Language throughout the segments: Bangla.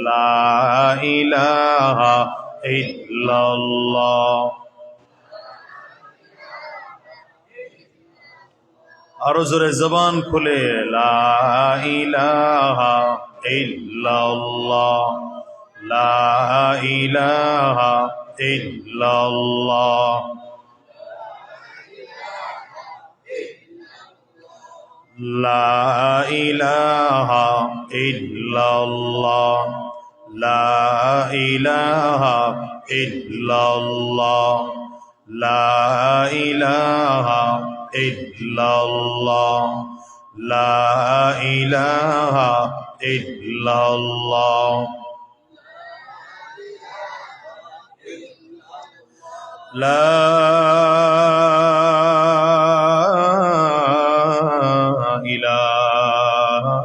লা ইলাহা ইল্লাল্লাহ। আরো জোরে জবান খুলে লা ইলাহা ইল্লাল্লাহ, লা ইলাহা ইল্লাল্লাহ, লা ইলাহা ইল্লাল্লাহ, লা ইলাহা ইল্লাল্লাহ, লা ইলাহা ইল্লাল্লাহ, লা ইলাহা ইল্লাল্লাহ, লা ইলাহা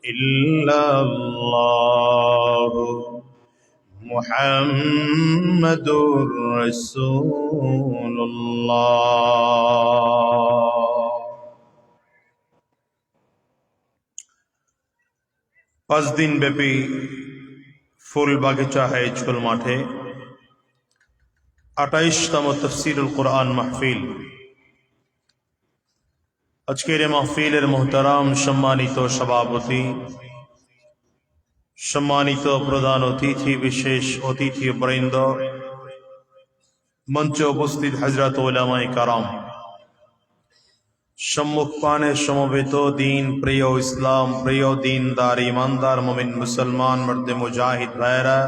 ইল্লাল্লাহ মুহাম্মাদুর রাসূলুল্লাহ। 5 দিন ব্যাপী ফুল বাগিচা হাই স্কুল মাঠে 28তম তাফসীরুল কুরআন মাহফিল। আজকের এই মাহফিলের মুহতারাম সম্মানিত সভাপতি, সম্মানিত প্রধান অতিথি, বিশেষ অতিথি বৃন্দ, মঞ্চে উপস্থিত হযরত উলামায়ে কারাম, সম্মুখ পানে সমবেত দিন প্রিয় ইসলাম প্রিয় দিনদার ইমানদার মুমিন মুসলমান মর্দে মুজাহিদ ভাইরা,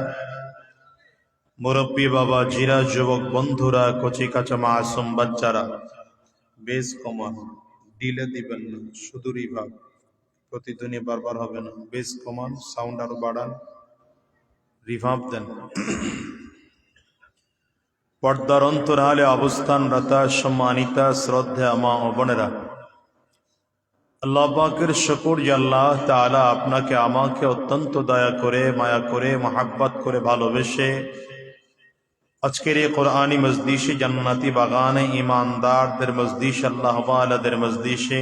মুরব্বী বাবা জিরা, যুবক বন্ধুরা, কচি কাঁচা মাসুম বাচ্চারা, বেশ কমা ডিলে দিবেন না, শুধু রিভাব, প্রতিধ্বনি বারবার হবে না, বেশ কমান, সাউন্ড আরো বাড়ান, রিভাব দেন। পর্দার অন্তরালে অবস্থানরতা সম্মানিতা শ্রদ্ধা মা ও বোনেরা, আল্লাহ পাকের শুকর যে আল্লাহ তাআলা আপনাকে আমাকে অত্যন্ত দয়া করে, মায়া করে, মহাব্বত করে, ভালোবেসে আজকের এই কোরআনী মজলিসে, জান্নাতি বাগানে, ইমানদারদের মজলিসে, আল্লাহ ওয়ালাদের মজলিসে,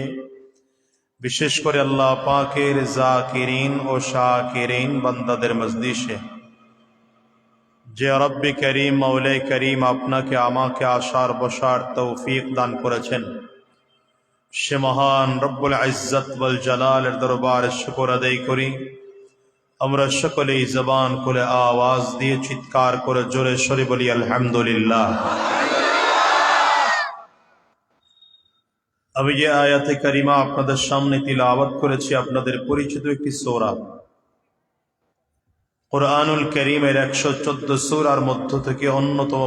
বিশেষ করে আল্লাহ পাকের জাকিরিন ও শাকিরিন বান্দাদের মজলিসে যে রব্বে করিম মৌলে করিম আপনাকে আমাকে আসার বসার তৌফিক দান করেছেন, সে মহান রব্বুল ইজ্জত ওয়াল জালালের দরবারে শুকর আদায় করি। আমরা সকলেই জবান খুলে আওয়াজ দিয়ে চিৎকার করে জোরে সরে বলি আলহামদুলিল্লাহ। আমি যে আয়াতে কারিমা আপনাদের সামনে তিলাওয়াত করেছি, আপনাদের পরিচিত একটি সূরা, কুরআনুল কারীমের 114 সূরার মধ্য থেকে অন্যতম